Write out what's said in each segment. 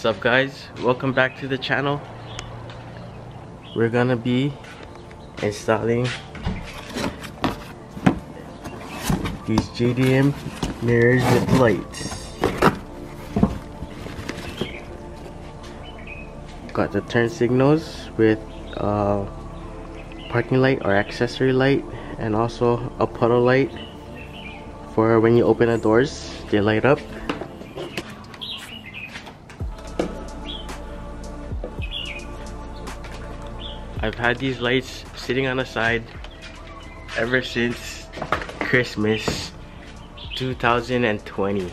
What's up guys, welcome back to the channel. We're gonna be installing these JDM mirrors with lights. Got the turn signals with parking light or accessory light, and also a puddle light for when you open the doors, they light up. I've had these lights sitting on the side ever since Christmas 2020,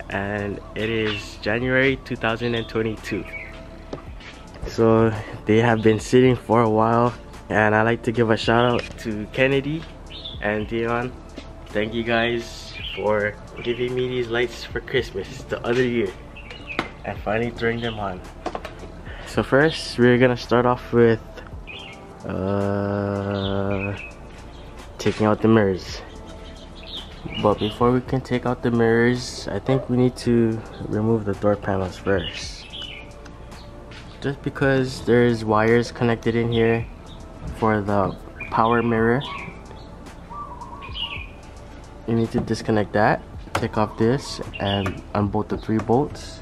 and it is January 2022. So they have been sitting for a while, and I'd like to give a shout out to Kennedy and Dion. Thank you guys for giving me these lights for Christmas the other year and finally throwing them on. So first, we're gonna start off with taking out the mirrors. But before we can take out the mirrors, I think we need to remove the door panels first. Just because there's wires connected in here for the power mirror. You need to disconnect that, take off this, and unbolt the 3 bolts.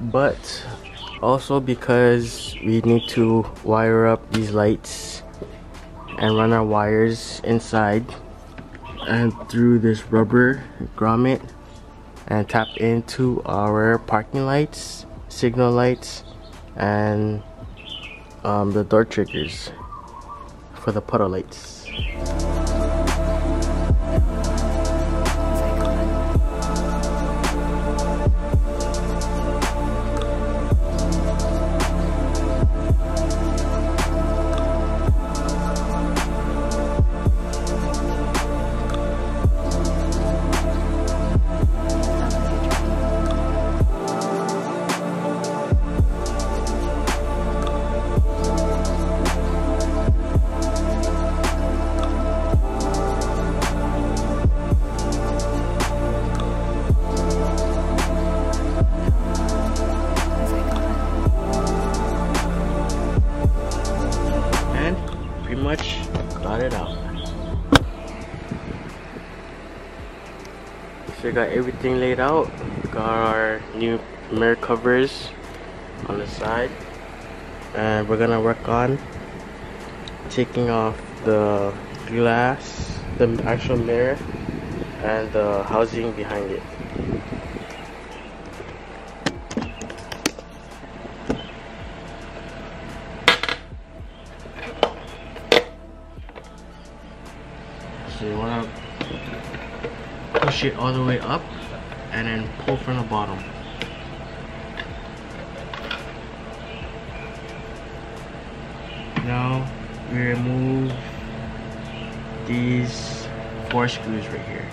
But also because we need to wire up these lights and run our wires inside and through this rubber grommet and tap into our parking lights, signal lights, and the door triggers for the puddle lights. Much got it out. So we got everything laid out. Got our new mirror covers on the side, and we're gonna work on taking off the glass, the actual mirror, and the housing behind it. So you want to push it all the way up and then pull from the bottom. Now we remove these 4 screws right here.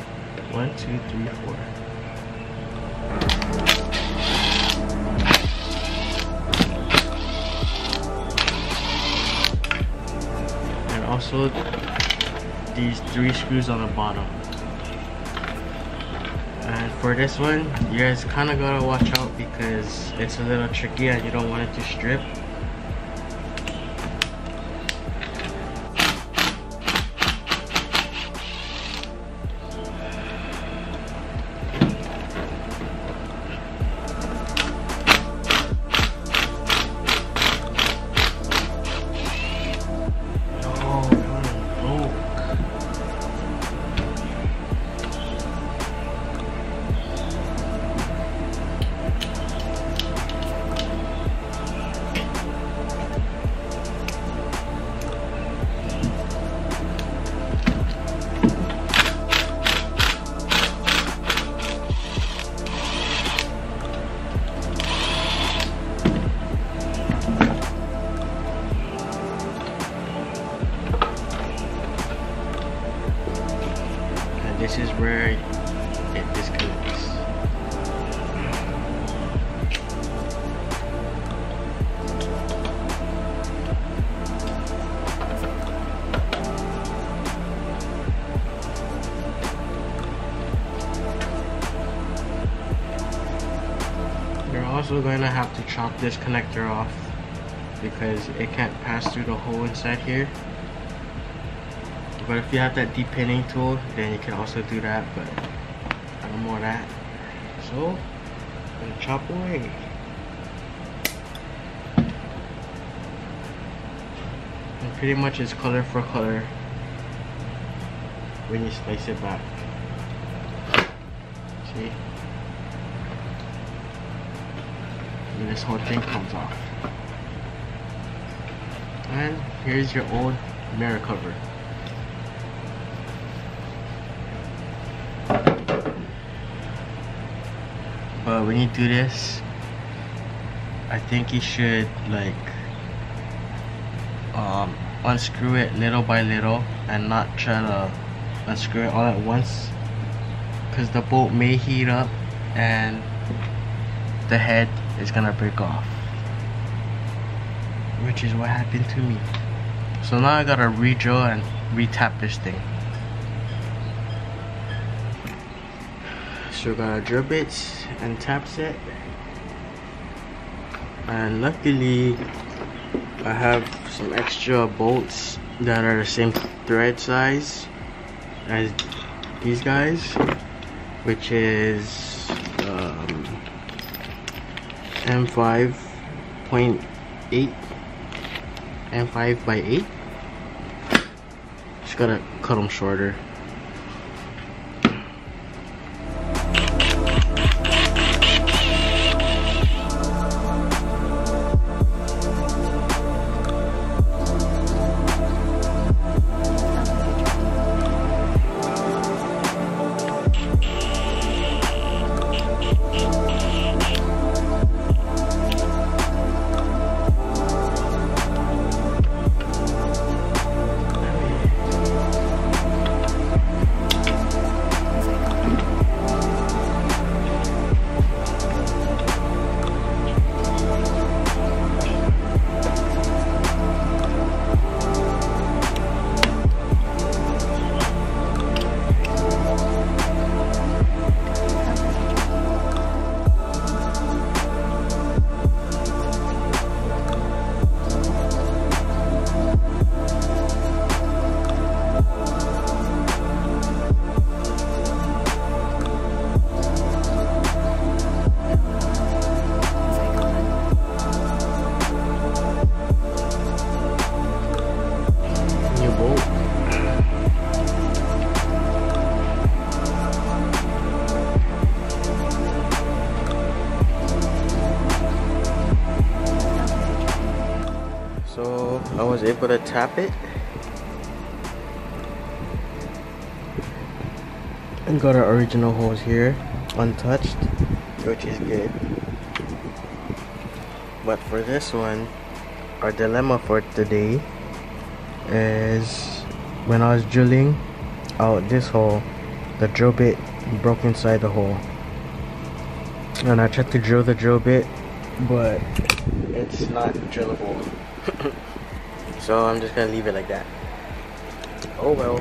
1, 2, 3, 4. And also these 3 screws on the bottom. And for this one, you guys kind of gotta watch out because it's a little tricky and you don't want it to strip. You're also going to have to chop this connector off because it can't pass through the hole inside here. But if you have that deep pinning tool, then you can also do that, but I don't want that. So, I'm gonna chop away. And pretty much it's color for color when you slice it back. See? And this whole thing comes off. And here's your old mirror cover. But when you do this, I think you should like unscrew it little by little and not try to unscrew it all at once, because the bolt may heat up and the head is gonna break off, which is what happened to me. So now I gotta re-drill and re-tap this thing. So we got our drill bits and tap set, and luckily I have some extra bolts that are the same thread size as these guys, which is M5.8 M5 by 8. Just gotta cut them shorter. So I was able to tap it and got our original holes here untouched, which is good. But for this one, our dilemma for today is when I was drilling out this hole, the drill bit broke inside the hole, and I tried to drill the drill bit, but it's not drillable. So I'm just gonna leave it like that. Oh well.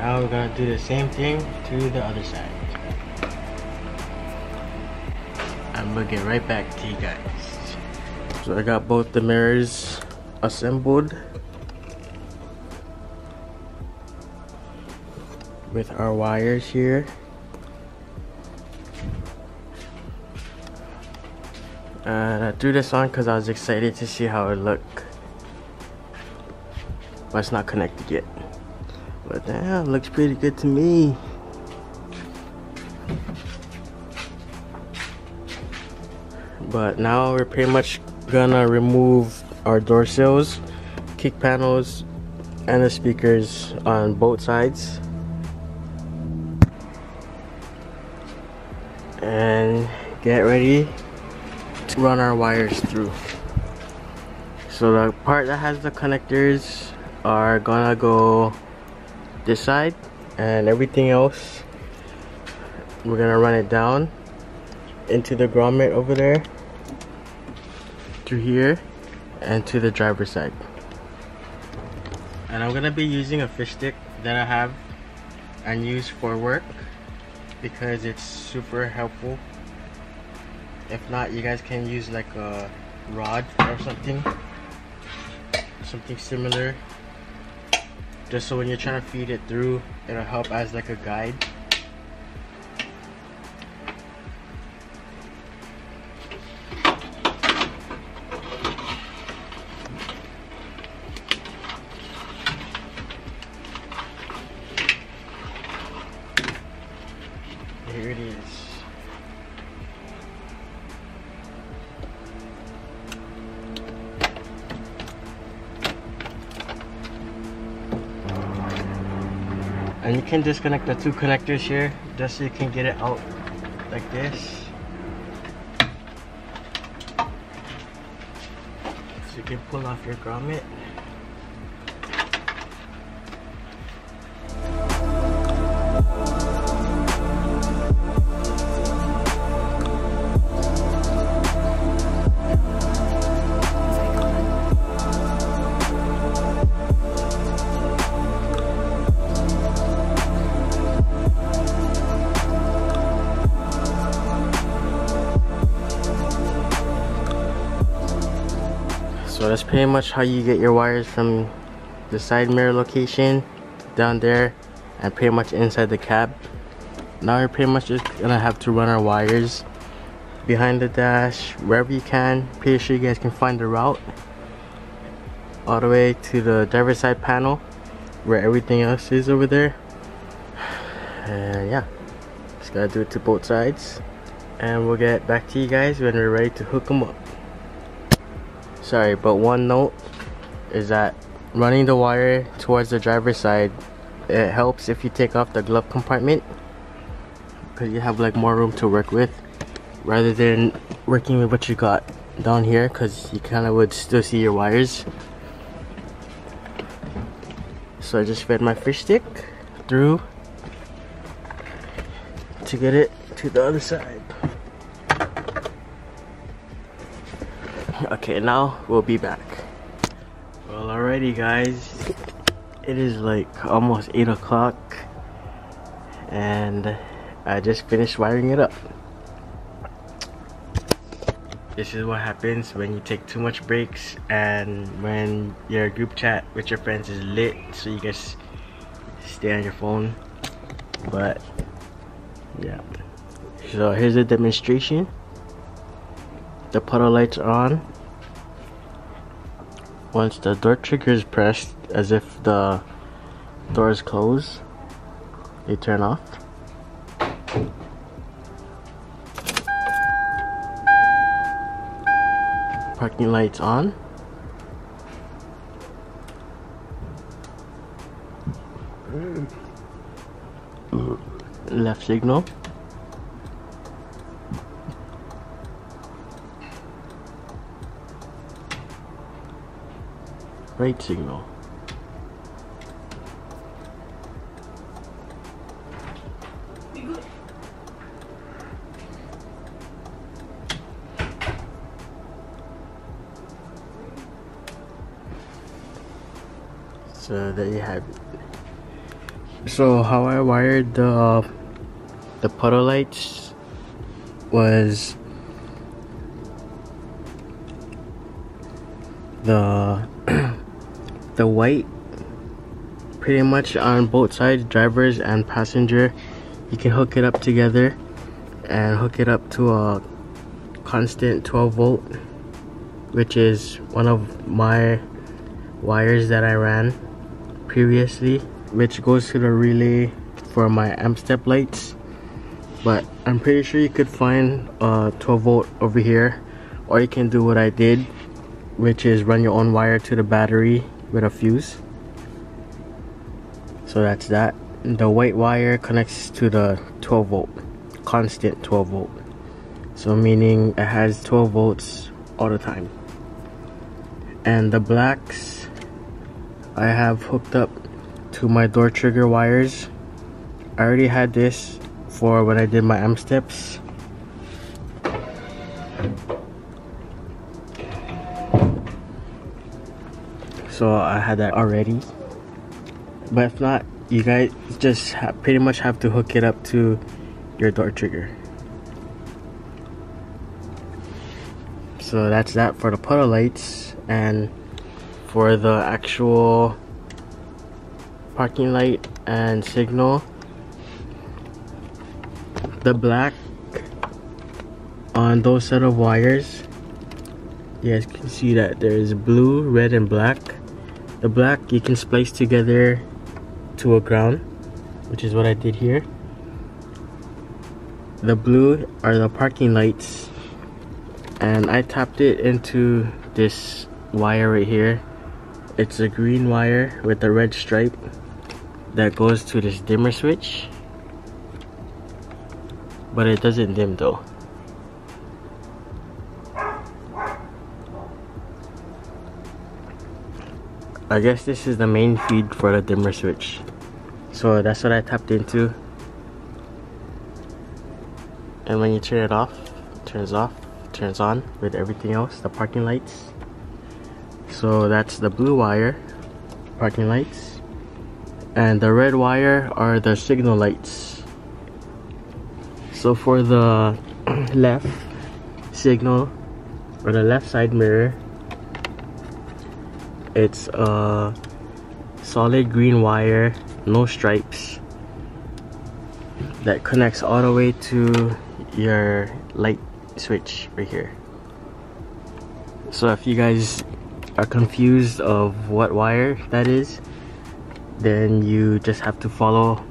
Now we're gonna do the same thing to the other side. I'm gonna get right back to you guys. So I got both the mirrors assembled with our wires here. And I threw this on because I was excited to see how it looked. But it's not connected yet. But damn, looks pretty good to me. But now we're pretty much gonna remove our door sills, kick panels, and the speakers on both sides. And get ready to run our wires through. So the part that has the connectors are gonna go this side, and everything else we're gonna run it down into the grommet over there, through here, and to the driver's side. And I'm gonna be using a fish stick that I have and use for work because it's super helpful. If not, you guys can use like a rod or something similar, just so when you're trying to feed it through, it'll help as like a guide. Here it is. And you can disconnect the two connectors here just so you can get it out like this. So you can pull off your grommet. So that's pretty much how you get your wires from the side mirror location down there and pretty much inside the cab. Now we're pretty much just gonna have to run our wires behind the dash, wherever you can. Pretty sure you guys can find the route all the way to the driver's side panel where everything else is over there. And yeah, just gotta do it to both sides, and we'll get back to you guys when we're ready to hook them up. Sorry, but one note is that running the wire towards the driver's side, it helps if you take off the glove compartment, because you have like more room to work with rather than working with what you got down here, because you kind of would still see your wires. So I just fed my fish stick through to get it to the other side. Okay, now we'll be back. Well, alrighty guys, it is like almost 8 o'clock and I just finished wiring it up. This is what happens when you take too much breaks and when your group chat with your friends is lit, so you guys stay on your phone. But yeah, so here's a demonstration. The puddle lights are on. Once the door trigger is pressed, as if the door is closed, they turn off. Parking lights on. Left signal. Right signal. So there you have it. So how I wired the puddle lights was the the white pretty much on both sides, drivers and passenger. You can hook it up together and hook it up to a constant 12 volt, which is one of my wires that I ran previously, which goes to the relay for my amp step lights. But I'm pretty sure you could find a 12 volt over here, or you can do what I did, which is run your own wire to the battery with a fuse. So that's that. The white wire connects to the 12 volt, constant 12 volt. So meaning it has 12 volts all the time. And the blacks I have hooked up to my door trigger wires. I already had this for when I did my amp steps. So I had that already. But if not, you guys just pretty much have to hook it up to your door trigger. So that's that for the puddle lights. And for the actual parking light and signal, the black on those set of wires, you guys can see that there is blue, red, and black. The black you can splice together to a ground, which is what I did here. The blue are the parking lights, and I tapped it into this wire right here. It's a green wire with a red stripe that goes to this dimmer switch, but it doesn't dim though. I guess this is the main feed for the dimmer switch. So that's what I tapped into. And when you turn it off, it turns off, turns on with everything else, the parking lights. So that's the blue wire, parking lights. And the red wire are the signal lights. So for the left signal, or the left side mirror, it's a solid green wire, no stripes, that connects all the way to your light switch right here. So if you guys are confused of what wire that is, then you just have to follow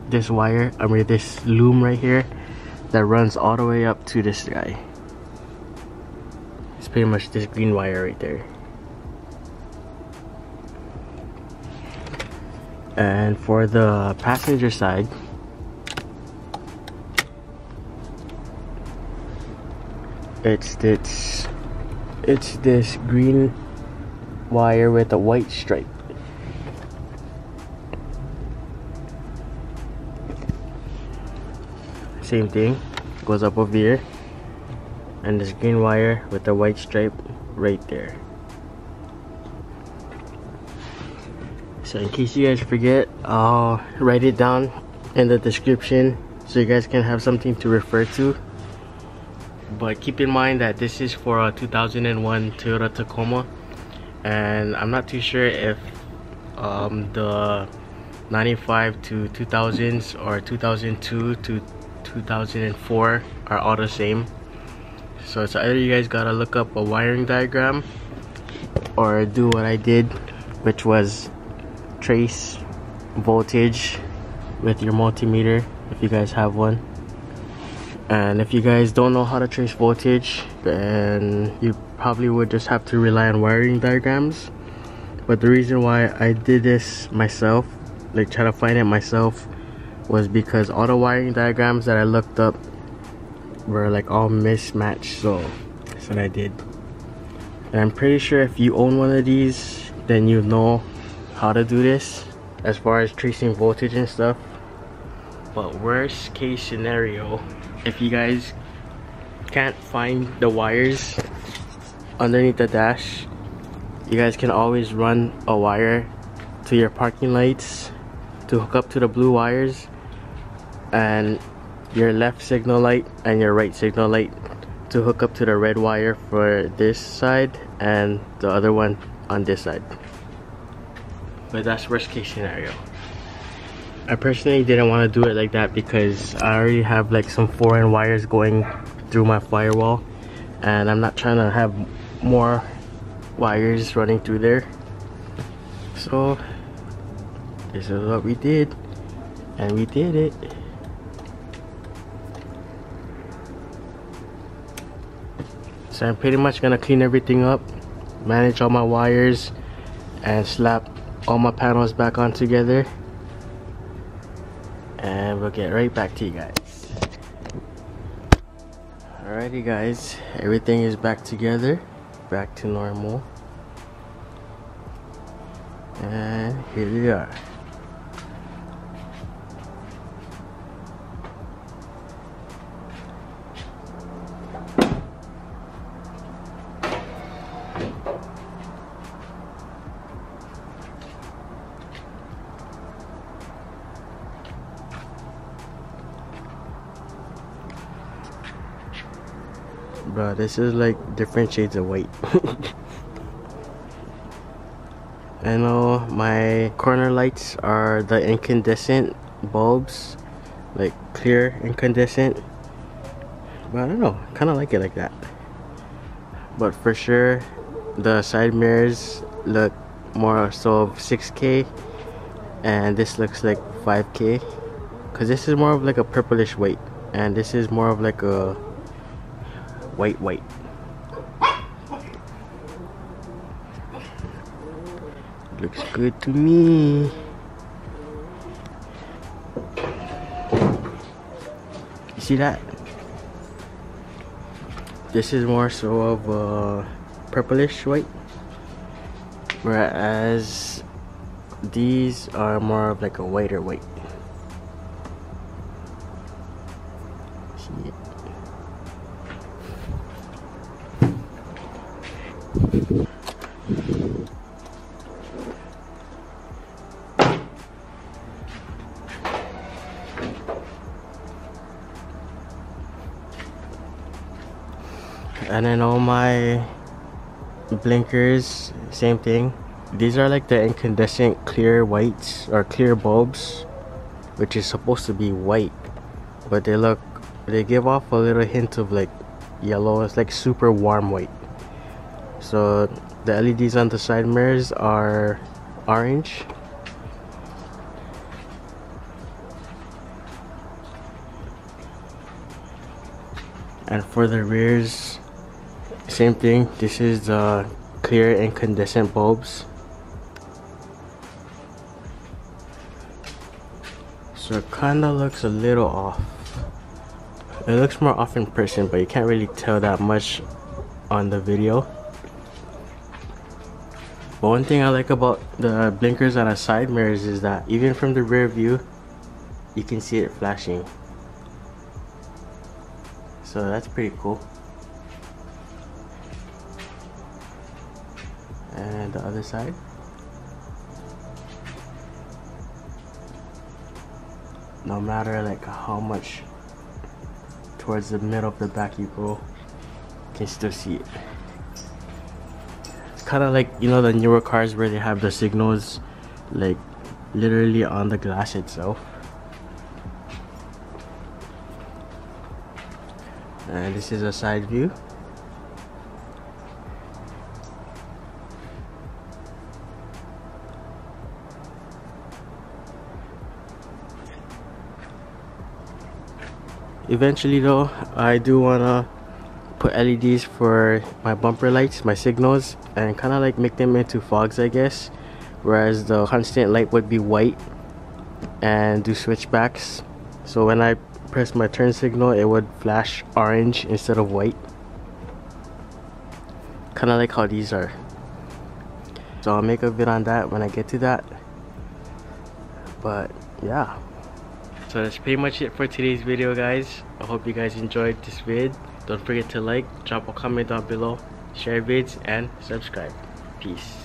this wire, this loom right here that runs all the way up to this guy. It's pretty much this green wire right there. And for the passenger side, it's this green wire with a white stripe. Same thing, goes up over here, and this green wire with the white stripe right there. So in case you guys forget, I'll write it down in the description so you guys can have something to refer to. But keep in mind that this is for a 2001 Toyota Tacoma, and I'm not too sure if the 95 to 2000s or 2002 to 2004 are all the same. So it's either you guys gotta look up a wiring diagram or do what I did, which was trace voltage with your multimeter if you guys have one. And if you guys don't know how to trace voltage, then you probably would just have to rely on wiring diagrams. But the reason why I did this myself, like try to find it myself, was because all the wiring diagrams that I looked up were like all mismatched. So that's what I did. And I'm pretty sure if you own one of these, then you know how to do this as far as tracing voltage and stuff. But worst case scenario, if you guys can't find the wires underneath the dash, you guys can always run a wire to your parking lights to hook up to the blue wires, and your left signal light and your right signal light to hook up to the red wire for this side and the other one on this side. But that's worst case scenario. I personally didn't want to do it like that because I already have like some foreign wires going through my firewall, and I'm not trying to have more wires running through there. So this is what we did, and we did it. So I'm pretty much gonna clean everything up, manage all my wires, and slap all my panels back on together, and we'll get right back to you guys. Alrighty guys, everything is back together, back to normal, and here we are. Bro, this is like different shades of white. I know my corner lights are the incandescent bulbs, like clear incandescent, but I don't know, kind of like it like that. But for sure the side mirrors look more so of 6K, and this looks like 5K, because this is more of like a purplish white, and this is more of like a white. Looks good to me. You see that? This is more so of a purplish white, whereas these are more of like a whiter white. See it? And then all my blinkers, same thing. These are like the incandescent clear whites or clear bulbs, which is supposed to be white, but they give off a little hint of like yellow. It's like super warm white. So the LEDs on the side mirrors are orange. And for the rears, same thing. This is the clear incandescent bulbs. So it kind of looks a little off. It looks more off in person, but you can't really tell that much on the video. But one thing I like about the blinkers on the side mirrors is that even from the rear view, you can see it flashing. So that's pretty cool. And the other side. No matter like how much towards the middle of the back you go, you can still see it. It's kind of like, you know, the newer cars where they have the signals like literally on the glass itself. And this is a side view. Eventually though, I do wanna put LEDs for my bumper lights, my signals, and kind of like make them into fogs, I guess, whereas the constant light would be white, and do switchbacks, so when I press my turn signal it would flash orange instead of white, kind of like how these are. So I'll make a vid on that when I get to that. But yeah, so that's pretty much it for today's video, guys. I hope you guys enjoyed this vid. Don't forget to like, drop a comment down below, share vids, and subscribe. Peace.